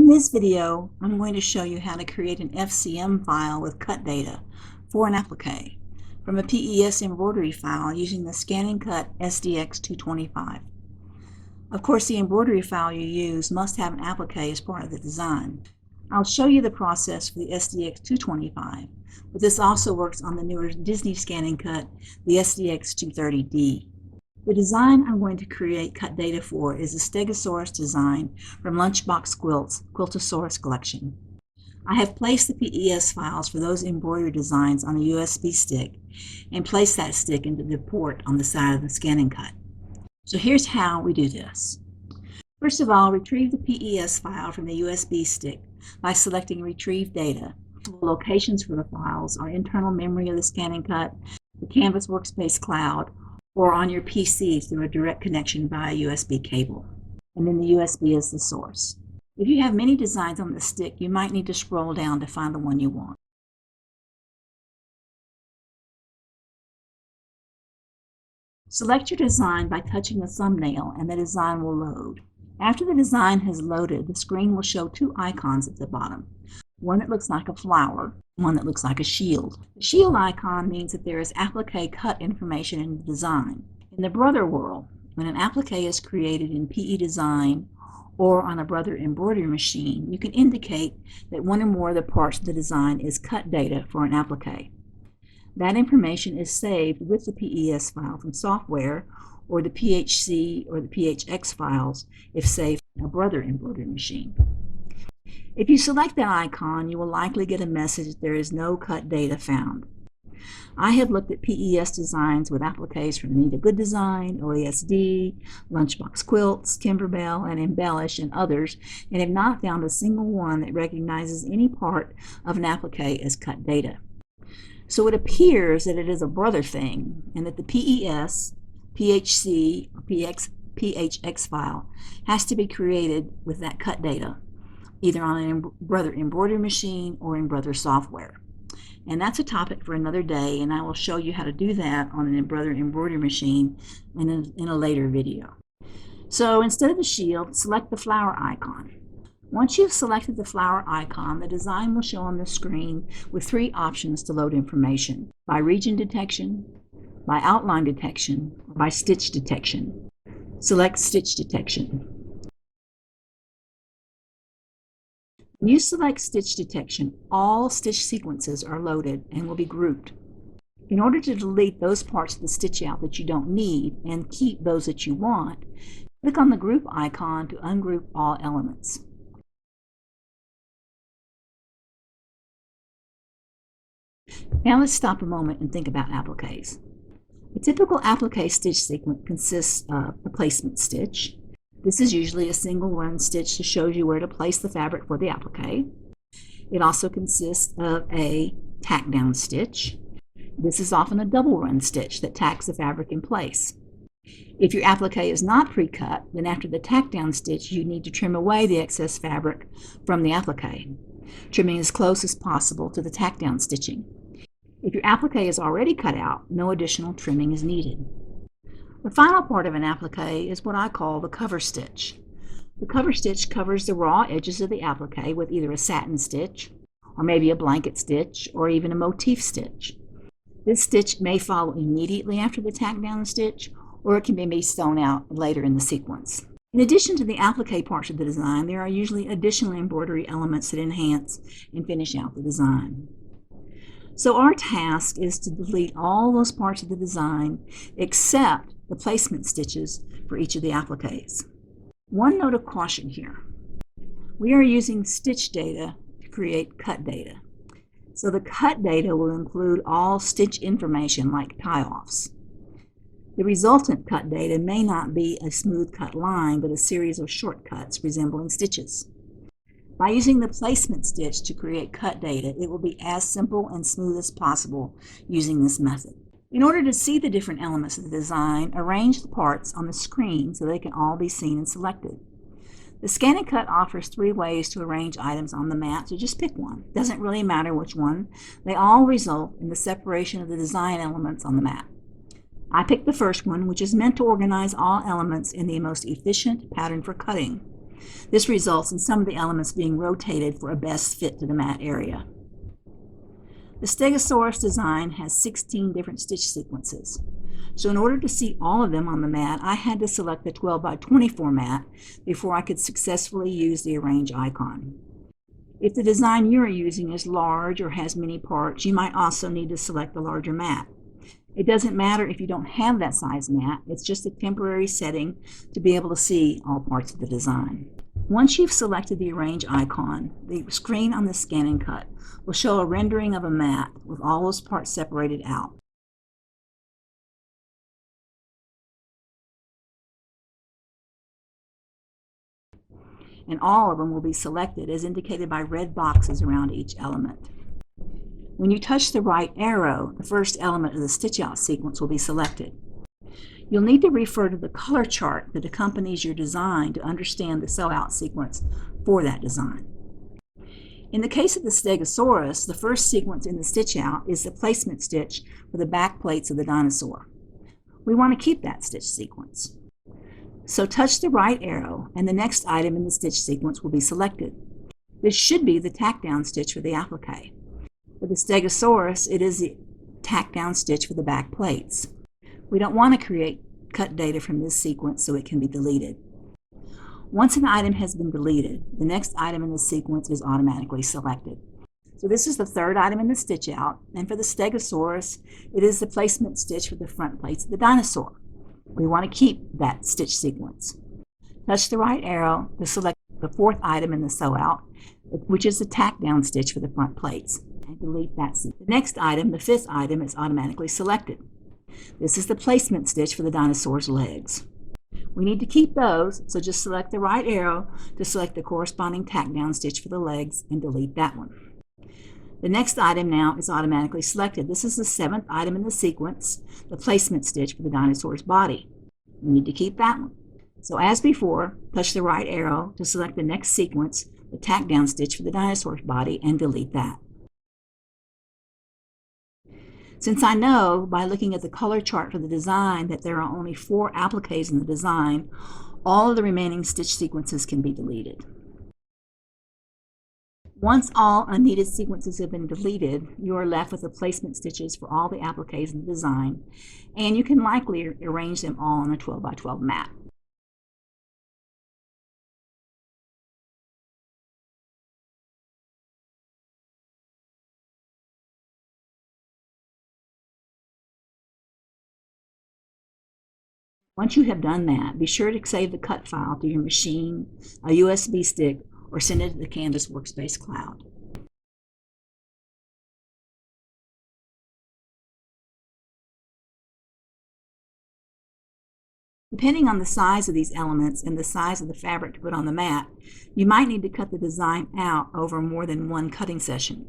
In this video, I'm going to show you how to create an FCM file with cut data for an applique from a PES embroidery file using the ScanNCuts SDX225. Of course, the embroidery file you use must have an applique as part of the design. I'll show you the process for the SDX225, but this also works on the newer Disney ScanNCut, the SDX230D. The design I'm going to create cut data for is a Stegosaurus design from Lunchbox Quilt's Quiltosaurus collection. I have placed the PES files for those embroidery designs on a USB stick and placed that stick into the port on the side of the ScanNCut. So here's how we do this. First of all, retrieve the PES file from the USB stick by selecting Retrieve Data. The locations for the files are internal memory of the ScanNCut, the Canvas Workspace Cloud, or on your PC through a direct connection via USB cable. And then the USB is the source. If you have many designs on the stick, you might need to scroll down to find the one you want. Select your design by touching the thumbnail and the design will load. After the design has loaded, the screen will show two icons at the bottom. One that looks like a flower, one that looks like a shield. The shield icon means that there is applique cut information in the design. In the Brother world, when an applique is created in PE Design or on a Brother embroidery machine, you can indicate that one or more of the parts of the design is cut data for an applique. That information is saved with the PES file from software or the PHC or the PHX files if saved in a Brother embroidery machine. If you select that icon, you will likely get a message that there is no cut data found. I have looked at PES designs with appliques from Need a Good Design, OESD, Lunchbox Quilts, Kimberbell, and Embellish, and others, and have not found a single one that recognizes any part of an applique as cut data. So it appears that it is a Brother thing, and that the PES, PHC, or PHX file has to be created with that cut data, either on a Brother embroidery machine or in Brother software. And that's a topic for another day, and I will show you how to do that on a Brother embroidery machine in a later video. So instead of the shield, select the flower icon. Once you've selected the flower icon, the design will show on the screen with three options to load information: by region detection, by outline detection, or by stitch detection. Select stitch detection. When you select stitch detection, all stitch sequences are loaded and will be grouped. In order to delete those parts of the stitch out that you don't need and keep those that you want, click on the group icon to ungroup all elements. Now let's stop a moment and think about appliques. A typical applique stitch sequence consists of a placement stitch. This is usually a single run stitch that shows you where to place the fabric for the applique. It also consists of a tack down stitch. This is often a double run stitch that tacks the fabric in place. If your applique is not pre-cut, then after the tack down stitch, you need to trim away the excess fabric from the applique, trimming as close as possible to the tack down stitching. If your applique is already cut out, no additional trimming is needed. The final part of an applique is what I call the cover stitch. The cover stitch covers the raw edges of the applique with either a satin stitch, or maybe a blanket stitch, or even a motif stitch. This stitch may follow immediately after the tack down stitch, or it can be sewn out later in the sequence. In addition to the applique parts of the design, there are usually additional embroidery elements that enhance and finish out the design. So our task is to delete all those parts of the design except the placement stitches for each of the appliques. One note of caution here. We are using stitch data to create cut data. So the cut data will include all stitch information like tie-offs. The resultant cut data may not be a smooth cut line, but a series of shortcuts resembling stitches. By using the placement stitch to create cut data, it will be as simple and smooth as possible using this method. In order to see the different elements of the design, arrange the parts on the screen so they can all be seen and selected. The ScanNCut offers three ways to arrange items on the mat, so just pick one. It doesn't really matter which one. They all result in the separation of the design elements on the mat. I picked the first one, which is meant to organize all elements in the most efficient pattern for cutting. This results in some of the elements being rotated for a best fit to the mat area. The Stegosaurus design has 16 different stitch sequences. So in order to see all of them on the mat, I had to select the 12 by 24 mat before I could successfully use the Arrange icon. If the design you are using is large or has many parts, you might also need to select the larger mat. It doesn't matter if you don't have that size mat, it's just a temporary setting to be able to see all parts of the design. Once you've selected the Arrange icon, the screen on the ScanNCut will show a rendering of a mat with all those parts separated out. And all of them will be selected as indicated by red boxes around each element. When you touch the right arrow, the first element of the stitch out sequence will be selected. You'll need to refer to the color chart that accompanies your design to understand the sew out sequence for that design. In the case of the Stegosaurus, the first sequence in the stitch out is the placement stitch for the back plates of the dinosaur. We want to keep that stitch sequence. So touch the right arrow and the next item in the stitch sequence will be selected. This should be the tack down stitch for the appliqué. For the Stegosaurus, it is the tack down stitch for the back plates. We don't want to create cut data from this sequence so it can be deleted. Once an item has been deleted, the next item in the sequence is automatically selected. So this is the third item in the stitch out, and for the Stegosaurus, it is the placement stitch for the front plates of the dinosaur. We want to keep that stitch sequence. Touch the right arrow to select the fourth item in the sew out, which is the tack down stitch for the front plates, and delete that sequence. The next item, the fifth item, is automatically selected. This is the placement stitch for the dinosaur's legs. We need to keep those, so just select the right arrow to select the corresponding tack down stitch for the legs and delete that one. The next item now is automatically selected. This is the seventh item in the sequence, the placement stitch for the dinosaur's body. We need to keep that one. So as before, touch the right arrow to select the next sequence, the tack down stitch for the dinosaur's body, and delete that. Since I know by looking at the color chart for the design that there are only 4 appliques in the design, all of the remaining stitch sequences can be deleted. Once all unneeded sequences have been deleted, you are left with the placement stitches for all the appliques in the design, and you can likely arrange them all on a 12 by 12 mat. Once you have done that, be sure to save the cut file to your machine, a USB stick, or send it to the Canvas Workspace cloud. Depending on the size of these elements and the size of the fabric to put on the mat, you might need to cut the design out over more than one cutting session.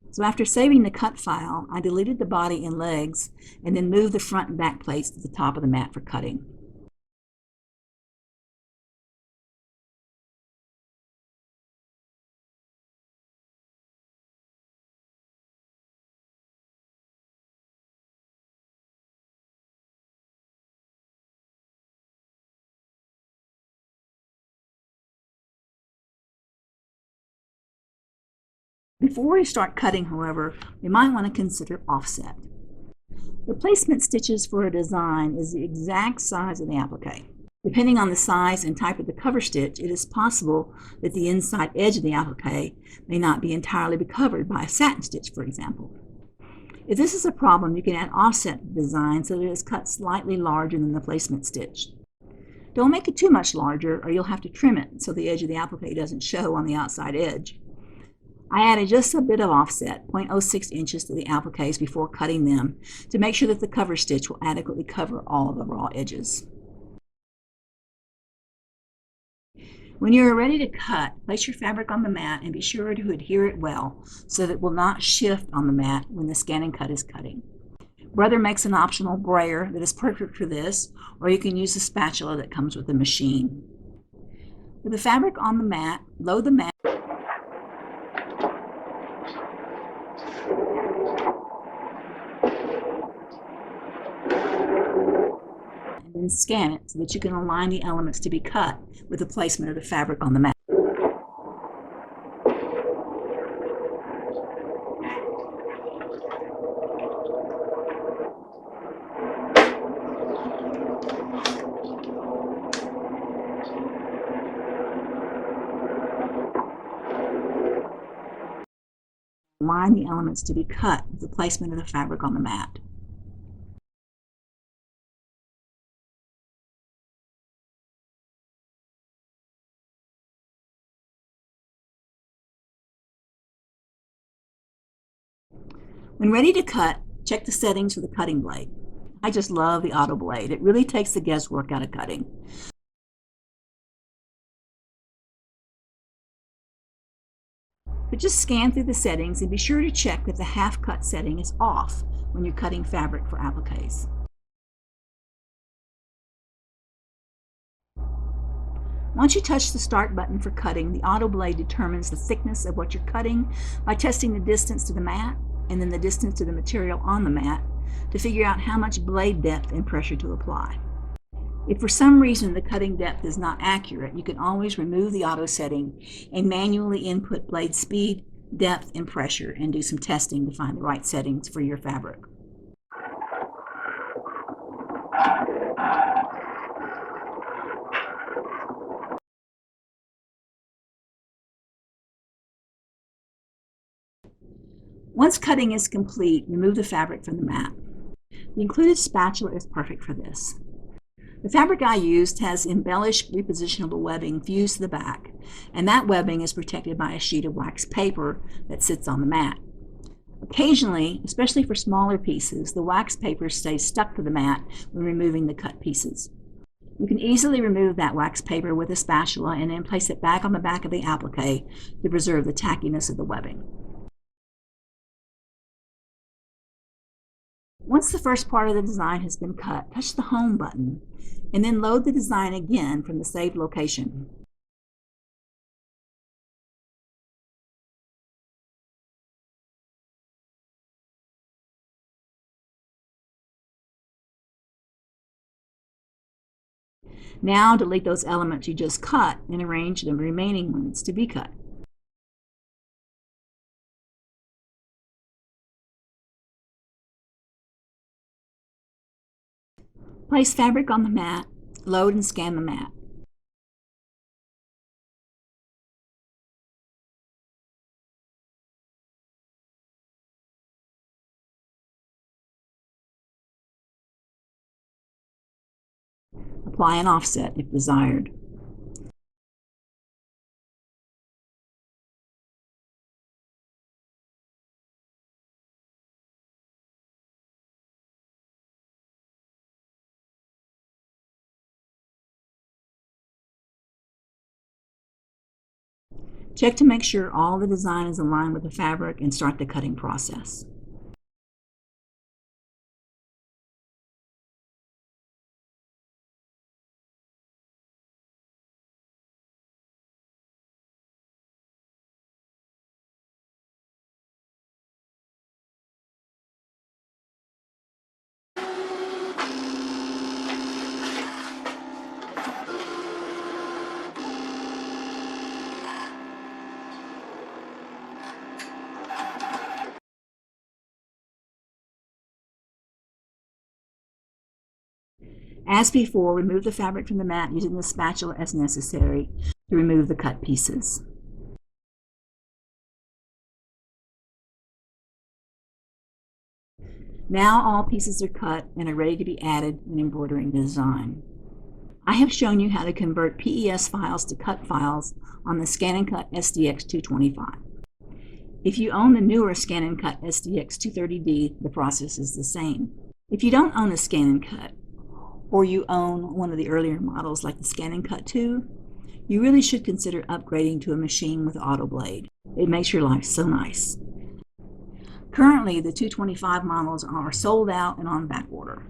So after saving the cut file, I deleted the body and legs and then moved the front and back plates to the top of the mat for cutting. Before we start cutting, however, we might want to consider offset. The placement stitches for a design is the exact size of the applique. Depending on the size and type of the cover stitch, it is possible that the inside edge of the applique may not be entirely covered by a satin stitch, for example. If this is a problem, you can add offset to the design so that it is cut slightly larger than the placement stitch. Don't make it too much larger or you'll have to trim it so the edge of the applique doesn't show on the outside edge. I added just a bit of offset, 0.06 inches to the appliques before cutting them to make sure that the cover stitch will adequately cover all of the raw edges. When you are ready to cut, place your fabric on the mat and be sure to adhere it well so that it will not shift on the mat when the ScanNCut is cutting. Brother makes an optional brayer that is perfect for this, or you can use the spatula that comes with the machine. With the fabric on the mat, load the mat and then scan it so that you can align the elements to be cut with the placement of the fabric on the mat. Align the elements to be cut with the placement of the fabric on the mat. When ready to cut, check the settings for the cutting blade. I just love the auto blade. It really takes the guesswork out of cutting. But just scan through the settings and be sure to check that the half cut setting is off when you're cutting fabric for appliques. Once you touch the start button for cutting, the auto blade determines the thickness of what you're cutting by testing the distance to the mat and then the distance to the material on the mat to figure out how much blade depth and pressure to apply. If for some reason the cutting depth is not accurate, you can always remove the auto setting and manually input blade speed, depth, and pressure and do some testing to find the right settings for your fabric. Once cutting is complete, remove the fabric from the mat. The included spatula is perfect for this. The fabric I used has embellished repositionable webbing fused to the back, and that webbing is protected by a sheet of wax paper that sits on the mat. Occasionally, especially for smaller pieces, the wax paper stays stuck to the mat when removing the cut pieces. You can easily remove that wax paper with a spatula and then place it back on the back of the applique to preserve the tackiness of the webbing. Once the first part of the design has been cut, touch the Home button and then load the design again from the saved location. Now delete those elements you just cut and arrange the remaining ones to be cut. Place fabric on the mat, load and scan the mat. Apply an offset if desired. Check to make sure all the design is aligned with the fabric and start the cutting process. As before, remove the fabric from the mat using the spatula as necessary to remove the cut pieces. Now all pieces are cut and are ready to be added when embroidering the design. I have shown you how to convert PES files to cut files on the ScanNCuts SDX225. If you own the newer ScanNCuts SDX230D, the process is the same. If you don't own a ScanNCut, or you own one of the earlier models like the ScanNCut 2, you really should consider upgrading to a machine with auto blade. It makes your life so nice. Currently, the 225 models are sold out and on back order.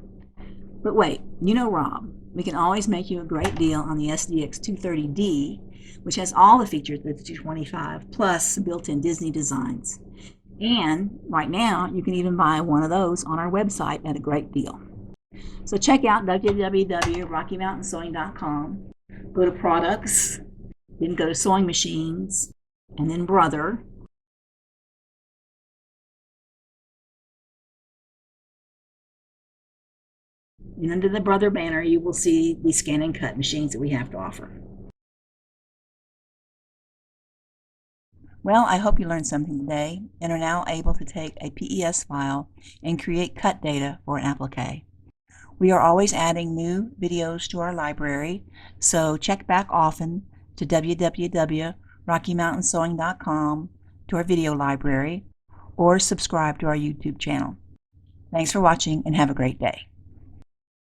But wait, you know Rob. We can always make you a great deal on the SDX230D, which has all the features of the 225 plus built-in Disney designs. And right now, you can even buy one of those on our website at a great deal. So check out www.RockyMountainSewing.com. Go to Products, then go to Sewing Machines, and then Brother. And under the Brother banner, you will see the ScanNCut machines that we have to offer. Well, I hope you learned something today and are now able to take a PES file and create cut data for an applique. We are always adding new videos to our library, so check back often to www.RockyMountainSewing.com to our video library, or subscribe to our YouTube channel. Thanks for watching and have a great day.